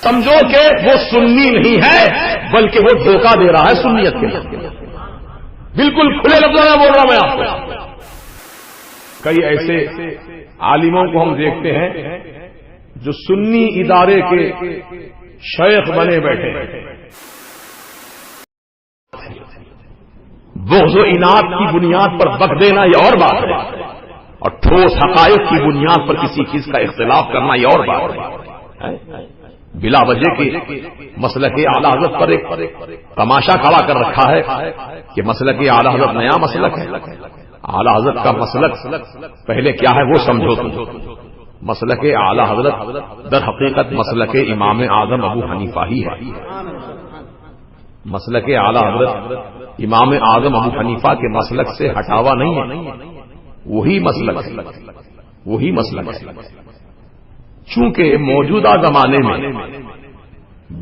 سمجھو کہ وہ سنی نہیں ہے بلکہ وہ دھوکہ دے رہا ہے سنیت کے لیے. بالکل کھلے لفظوں میں بول رہا ہوں میں آپ کو. کئی ایسے عالموں کو ہم دیکھتے ہیں جو سنی ادارے کے شیخ بنے بیٹھے ہیں. بغض و اناد کی بنیاد پر بک دینا یہ اور بات ہے, اور ٹھوس حقائق کی بنیاد پر کسی چیز کا اختلاف کرنا یہ اور بات ہے. بلا وجہ کے مسلک اعلی حضرت پر ایک تماشا کھڑا کر رکھا ہے کہ مسلک اعلی حضرت نیا مسلک ہے. اعلی حضرت کا مسلک پہلے کیا ہے وہ سمجھو تم. مسلک اعلی حضرت در حقیقت مسلک امام اعظم ابو حنیفہ ہی ہے. مسلک اعلی حضرت امام اعظم ابو حنیفہ کے مسلک سے ہٹاوا نہیں ہے, وہی مسلک ہے. چونکہ موجودہ زمانے میں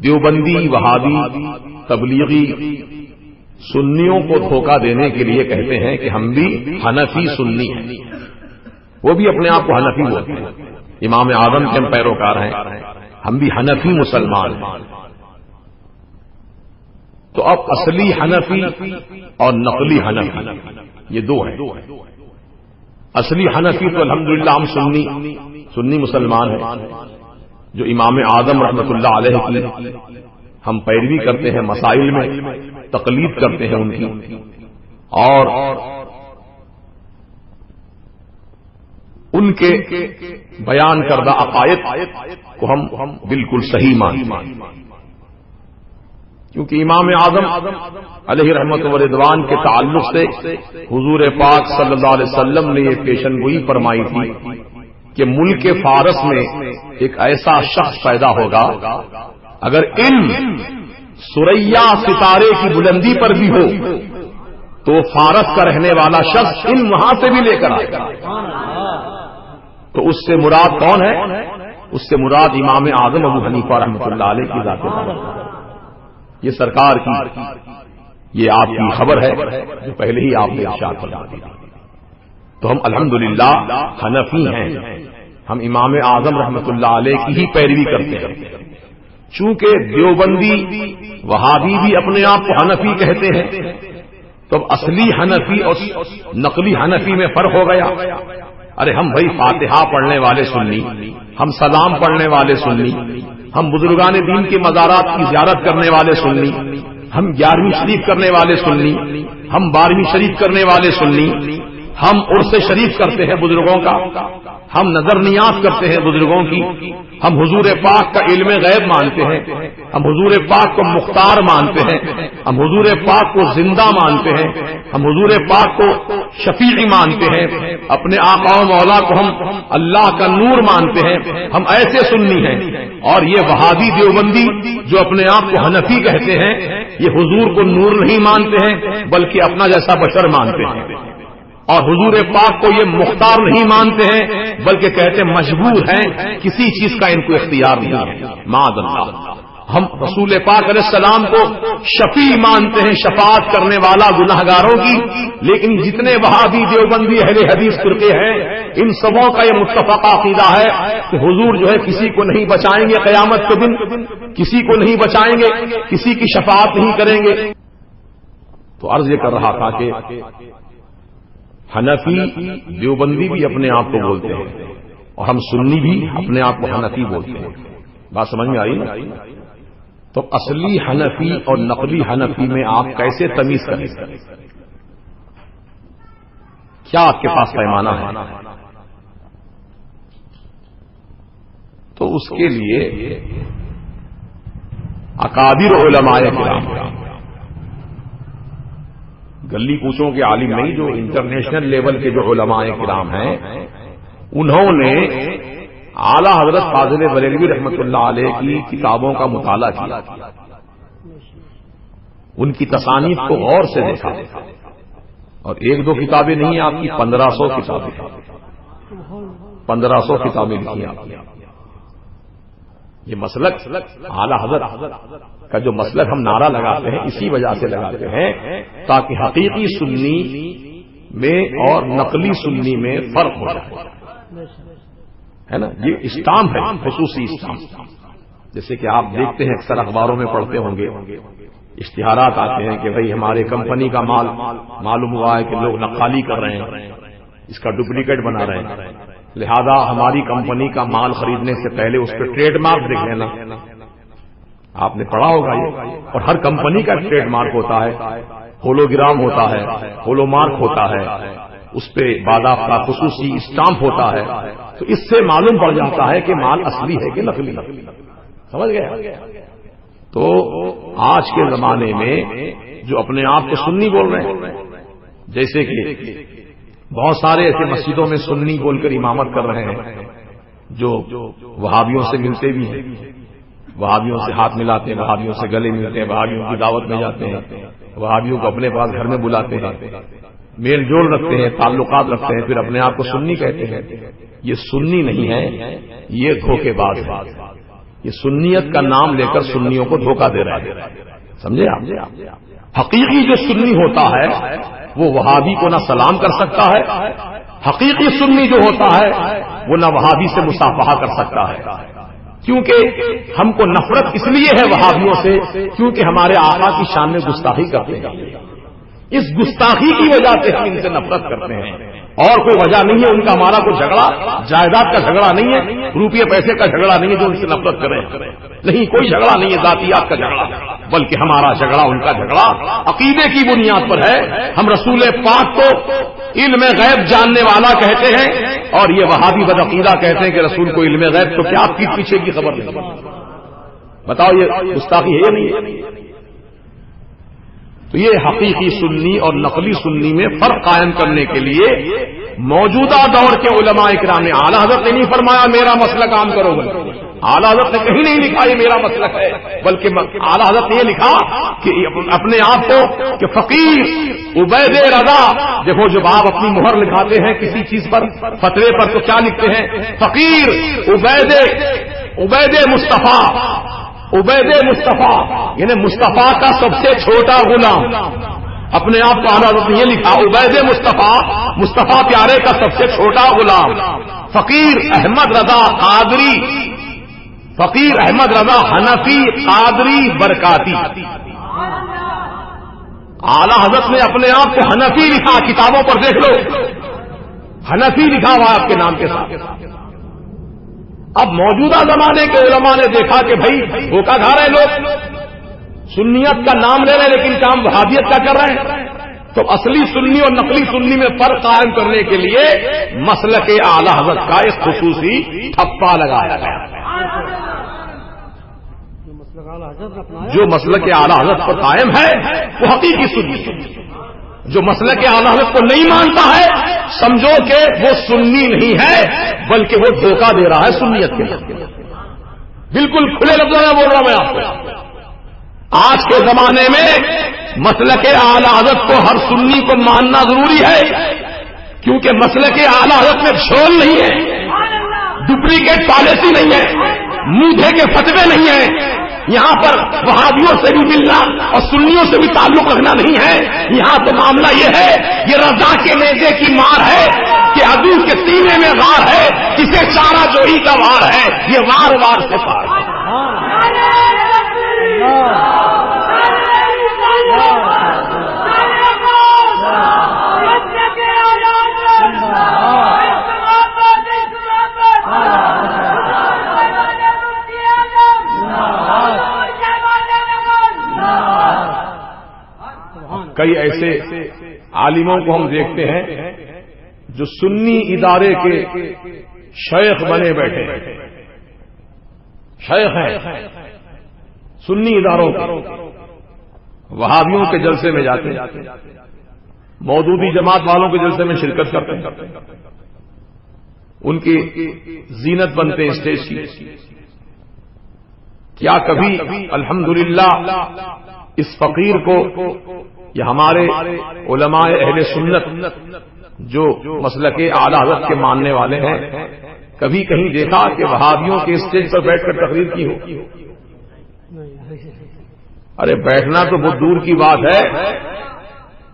دیوبندی, وہابی, تبلیغی سنیوں کو دھوکہ دینے کے لیے کہتے ہیں کہ ہم بھی حنفی سنی ہیں. وہ بھی اپنے آپ کو حنفی بولتے ہیں, امام اعظم کے ہم پیروکار ہیں, ہم بھی حنفی مسلمان ہیں. تو اب اصلی حنفی اور نقلی حنفی یہ دو ہیں. اصلی حنفی تو الحمدللہ ہم سنی مسلمان ہیں جو امام اعظم رحمۃ اللہ علیہ کی ہم پیروی کرتے ہیں, مسائل میں تقلید کرتے ہیں ان کی, اور ان کے بیان کردہ عقائد کو ہم بالکل صحیح مانتے ہیں. کیونکہ امام اعظم علیہ رحمت و رضوان کے تعلق سے حضور پاک صلی اللہ علیہ وسلم نے یہ پیشن گوئی فرمائی تھی کہ ملک فارس میں ایک ایسا شخص پیدا ہوگا اگر علم ثریا ستارے کی بلندی پر بھی ہو تو فارس کا رہنے والا شخص علم وہاں سے بھی لے کر آئے گا. تو اس سے مراد کون ہے؟ اس سے مراد امام اعظم ابو حنیفہ رحمۃ اللہ علیہ کی ذات ہے. یہ سرکار کی یہ آپ کی خبر ہے جو پہلے ہی آپ نے ارشاد فرما دی. تو ہم الحمدللہ حنفی ہیں, ہم امام اعظم رحمۃ اللہ علیہ کی ہی پیروی کرتے ہیں. چونکہ دیوبندی, وہابی بھی اپنے آپ کو حنفی کہتے ہیں, تو اب اصلی حنفی اور نقلی حنفی میں فرق ہو گیا. ارے ہم بھائی فاتحہ پڑھنے والے سنی, ہم سلام پڑھنے والے سنی, ہم بزرگان دین کے مزارات کی زیارت کرنے والے سنی, ہم 11ویں شریف کرنے والے سنی, ہم 12ویں شریف کرنے والے سنی, ہم عرس شریف کرتے ہیں بزرگوں کا, ہم نظر نیاز کرتے ہیں بزرگوں کی, ہم حضور پاک کا علم غیب مانتے ہیں, ہم حضور پاک کو مختار مانتے ہیں, ہم حضور پاک کو زندہ مانتے ہیں, ہم حضور پاک کو شفیع مانتے ہیں, اپنے آقا و مولا کو ہم اللہ کا نور مانتے ہیں. ہم ایسے سنی ہیں. اور یہ وہابی دیوبندی جو اپنے آپ کو حنفی کہتے ہیں یہ حضور کو نور نہیں مانتے ہیں بلکہ اپنا جیسا بشر مانتے ہیں, اور حضور پاک کو یہ مختار نہیں مانتے ہیں بلکہ کہتے مجبور ہیں, کسی چیز کا ان کو اختیار نہیں ہے. معاذ اللہ. ہم رسول پاک علیہ السلام کو شفیع مانتے ہیں, شفاعت کرنے والا گناہگاروں کی. لیکن جتنے وہابی دیوبندی اہل حدیث فرقے ہیں ان سبوں کا یہ متفق عقیدہ ہے کہ حضور جو ہے کسی کو نہیں بچائیں گے قیامت کے دن, کسی کو نہیں بچائیں گے, کسی کی شفاعت نہیں کریں گے. تو عرض یہ کر رہا تھا کہ حنفی دیوبندی بھی اپنے آپ کو بولتے ہیں اور ہم سنی بھی اپنے آپ کو حنفی بولتے ہیں. بات سمجھ میں آئی نا؟ تو اصلی حنفی اور نقلی حنفی میں آپ کیسے تمیز کریں؟ کیا آپ کے پاس پیمانہ ہے؟ تو اس کے لیے اکابر علماء کرام, گلی کوچوں کے عالم نہیں, جو انٹرنیشنل لیول کے جو علماء کرام ہیں انہوں نے اعلی حضرت فاضل بریلوی رحمۃ اللہ علیہ کی کتابوں کا مطالعہ کیا, ان کی تصانیف کو غور سے دیکھا, اور ایک دو کتابیں نہیں آپ کی 1500 کتابیں, 1500 کتابیں لکھی آپ نے. یہ مسلک اعلی حضرت کا جو مسلک ہم نعرہ لگاتے ہیں اسی وجہ سے لگاتے ہیں تاکہ حقیقی سنی میں اور نقلی سنی میں فرق ہو جائے, ہے نا. یہ اسٹامپ ہے, خصوصی اسٹامپ. جیسے کہ آپ دیکھتے ہیں اکثر اخباروں میں پڑھتے ہوں گے، اشتہارات آتے ہیں کہ بھئی ہمارے کمپنی کا مال معلوم ہوا ہے کہ لوگ نقالی کر رہے ہیں، اس کا ڈپلیکیٹ بنا رہے ہیں، لہذا ہماری کمپنی کا مال خریدنے سے پہلے اس پہ ٹریڈ مارک دیکھ لینا۔ آپ نے پڑھا ہوگا یہ، اور ہر کمپنی کا ٹریڈ مارک ہوتا ہے، ہولوگرام ہوتا ہے، ہولو مارک ہوتا ہے، اس پہ باضابطہ خصوصی اسٹامپ ہوتا ہے، تو اس سے معلوم پڑ جاتا ہے کہ مال اصلی ہے کہ نقلی، سمجھ گئے؟ تو آج کے زمانے میں جو اپنے آپ کو سنی بول رہے ہیں، جیسے کہ بہت سارے ایسے مسجدوں میں سنی بول کر امامت کر رہے ہیں جو وہابیوں سے ملتے بھی ہیں، وہابیوں سے ہاتھ ملاتے ہیں، وہابیوں سے گلے ملتے ہیں، وہابیوں کی دعوت میں جاتے ہیں، وہابیوں کو اپنے پاس گھر میں بلاتے ہیں، میل جول رکھتے ہیں، تعلقات رکھتے ہیں، پھر اپنے آپ کو سنی کہتے ہیں۔ یہ سنی نہیں ہے، یہ دھوکے باز ہے، یہ سنیت کا نام لے کر سنیوں کو دھوکہ دے رہا ہے، سمجھے آپ؟ حقیقی جو سنی ہوتا ہے وہ وہابی کو نہ سلام کر سکتا ہے، حقیقی سنی جو ہوتا ہے وہ نہ وہابی سے مصافحہ کر سکتا ہے، کیونکہ ہم کو نفرت اس لیے ہے وہابیوں سے کیونکہ ہمارے آقا کی شان میں گستاخی کرتے ہیں، اس گستاخی کی وجہ سے ہم ان سے نفرت کرتے ہیں، اور کوئی وجہ نہیں ہے۔ ان کا ہمارا کوئی جھگڑا جائیداد کا جھگڑا نہیں ہے، روپیے پیسے کا جھگڑا نہیں ہے جو ان سے نفرت کریں، نہیں، کوئی جھگڑا نہیں ہے ذاتیات کا جھگڑا، بلکہ ہمارا جھگڑا ان کا جھگڑا عقیدے کی بنیاد پر ہے۔ ہم رسول پاک کو علم غیب جاننے والا کہتے ہیں، اور یہ وہابی بدعقیدہ کہتے ہیں کہ رسول کو علم غیب، تو کیا آپ کی پیچھے کی خبر نہیں؟ بتاؤ یہ گستاخی ہے یا نہیں ہے؟ تو یہ حقیقی سنی اور نقلی سنی میں فرق قائم کرنے کے لیے موجودہ دور کے علماء کرام نے، اعلیٰ حضرت نے نہیں فرمایا میرا مسلک عام کرو گے، اعلیٰ حضرت نے کہیں نہیں لکھا یہ میرا مسلک ہے، بلکہ اعلیٰ حضرت نے یہ لکھا کہ اپنے آپ کو کہ فقیر عبید رضا، دیکھو جب آپ اپنی مہر لکھاتے ہیں کسی چیز پر، فتوے پر، تو کیا لکھتے ہیں؟ فقیر عبید مصطفیٰ، عبید مصطفیٰ یعنی مصطفیٰ کا سب سے چھوٹا غلام، اپنے آپ کو اعلیٰ حضرت نے یہ لکھا عبید مصطفیٰ، مصطفیٰ پیارے کا سب سے چھوٹا غلام، فقیر احمد رضا قادری، فقیر احمد رضا حنفی قادری برکاتی۔ اعلیٰ حضرت نے اپنے آپ کو حنفی لکھا، کتابوں پر دیکھ لو حنفی لکھا ہوا آپ کے نام کے ساتھ۔ اب موجودہ زمانے کے علماء نے دیکھا کہ بھائی دھوکہ کھا رہے لوگ، سنیت کا نام لے رہے ہیں لیکن کام وہابیت کا کر رہے ہیں، تو اصلی سنی اور نقلی سنی میں فرق قائم کرنے کے لیے مسلک اعلیٰ حضرت کا ایک خصوصی ٹھپا لگایا گیا۔ جو مسلک اعلیٰ حضرت پر قائم ہے وہ حقیقی سنی، جو مسلک اعلیٰ حضرت کو نہیں مانتا ہے سمجھو کہ وہ سنی نہیں ہے بلکہ وہ دھوکہ دے رہا ہے سنیت کے لیے۔ بالکل کھلے لفظوں میں بول رہا ہوں میں آپ کو، آج کے زمانے میں مسلک اعلیٰ حضرت کو ہر سنی کو ماننا ضروری ہے، کیونکہ مسلک اعلیٰ حضرت میں جھول نہیں ہے، ڈپلیکیٹ پالیسی نہیں ہے، منہ دھے کے فتوے نہیں ہیں، یہاں پر وہابیوں سے بھی ملنا اور سنیوں سے بھی تعلق رکھنا نہیں ہے، یہاں تو معاملہ یہ ہے، یہ رضا کے نیزے کی مار ہے کہ عدو کے سینے میں غار ہے، کسے چارہ جوہی کا وار ہے، یہ وار وار سے پار ہے۔ کئی ایسے عالموں کو ہم دیکھتے ہیں جو سنی ادارے کے شیخ بنے بیٹھے، شیخ ہیں سنی اداروں کے، وہابیوں کے جلسے میں جاتے ہیں، مودودی جماعت والوں کے جلسے میں شرکت کرتے ہیں، ان کی زینت بنتے ہیں اسٹیج کی۔ کیا کبھی الحمدللہ اس فقیر کو یا ہمارے علماء اہل سنت جو مسلک اعلیٰ حضرت کے ماننے والے ہیں کبھی کہیں دیکھا کہ وہابیوں کے اسٹیج پر بیٹھ کر تقریر کی ہو؟ ارے بیٹھنا تو بہت دور کی بات ہے،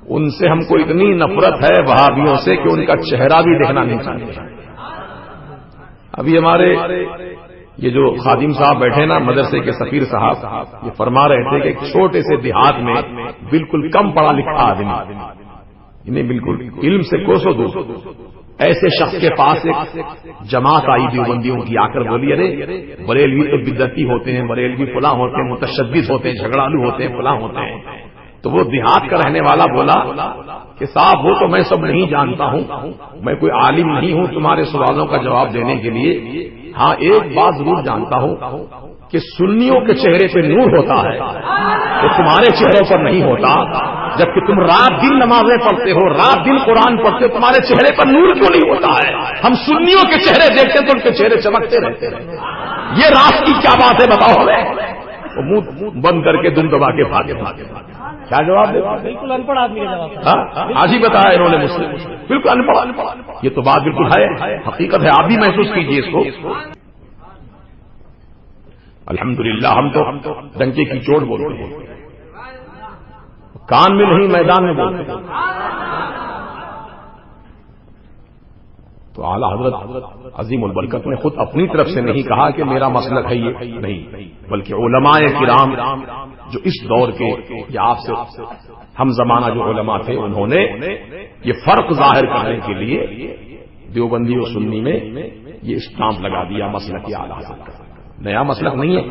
ان سے ہم کو اتنی نفرت ہے وہابیوں سے کہ ان کا چہرہ بھی دیکھنا نہیں چاہتے۔ ابھی ہمارے یہ جو خادم صاحب بیٹھے نا مدرسے کے سفیر صاحب، یہ فرما رہے تھے کہ ایک چھوٹے سے دیہات میں بالکل کم پڑھا لکھا آدمی، انہیں بالکل علم سے کوسوں دور، ایسے شخص کے پاس ایک جماعت آئی دیوبندیوں کی، آ کر بولی ارے بریلوی تو بدعتی ہوتے ہیں، بریلوی فلاں ہوتے ہیں، متشدد ہوتے ہیں، جھگڑالو ہوتے ہیں، فلاں ہوتے ہیں۔ تو وہ دیہات کا رہنے والا بولا کہ صاحب وہ تو میں سب نہیں جانتا ہوں، میں کوئی عالم نہیں ہوں تمہارے سوالوں کا جواب دینے کے لیے، ہاں ایک بات ضرور جانتا ہوں کہ سنیوں کے چہرے پہ نور ہوتا ہے، وہ تمہارے چہروں پر نہیں ہوتا، جبکہ تم رات دن نمازیں پڑھتے ہو، رات دن قرآن پڑھتے ہو، تمہارے چہرے پر نور کیوں نہیں ہوتا ہے؟ ہم سنیوں کے چہرے دیکھتے تو ان کے چہرے چمکتے رہتے ہیں، یہ راز کی کیا بات ہے بتاؤ ہمیں؟ وہ منہ بند کر کے دم دبا کے بھاگے کیا جواب دے؟ بالکل ان پڑھ آدمی کا جواب آج ہی بتایا انہوں نے مجھ سے، بالکل ان پڑھ، یہ تو بات بالکل ہے، حقیقت ہے، آپ بھی محسوس کیجیے اس کو۔ الحمدللہ ہم تو ڈنکے کی چوٹ بولتے ہیں، کان میں نہیں میدان میں بولتے ہیں۔ تو اعلیٰ حضرت عظیم البرکت نے خود اپنی طرف سے نہیں کہا کہ میرا مسلک ہے یہ، نہیں، بلکہ علماء کرام جو اس دور کے یا آپ سے ہم زمانہ جو علماء تھے، انہوں نے یہ فرق ظاہر کرنے کے لیے دیوبندی و سنی میں یہ اسٹامپ لگا دیا مسلک اعلیٰ حضرت کا۔ نیا مسلک نہیں ہے،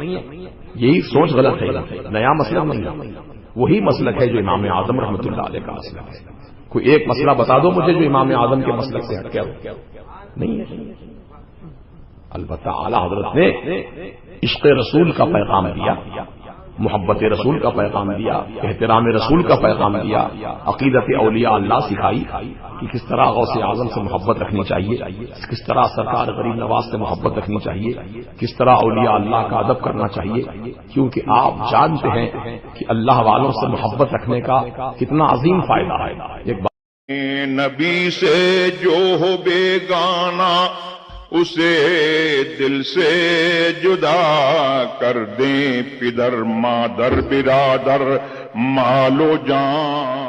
یہی سوچ غلط ہے، نیا مسلک نہیں ہے، وہی مسلک ہے جو امام اعظم رحمۃ اللہ علیہ کا مسلک ہے۔ کوئی ایک مسئلہ بتا دو مجھے جو امام اعظم کے مسلک سے ہٹ گیا نہیں ہے۔ البتہ اعلیٰ حضرت نے عشق رسول کا پیغام دیا، محبت رسول کا پیغام دیا، احترام رسول کا پیغام دیا، عقیدت اولیاء اللہ سکھائی کہ کس طرح غوث اعظم سے محبت رکھنی چاہیے، کس طرح سرکار غریب نواز سے محبت رکھنی چاہیے، کس طرح اولیاء اللہ کا ادب کرنا چاہیے، کیونکہ آپ جانتے ہیں کہ اللہ والوں سے محبت رکھنے کا کتنا عظیم فائدہ ہے۔ ایک نبی سے جو ہو بیگانہ اسے دل سے جدا کر دیں، پدر مادر برادر مال و جان۔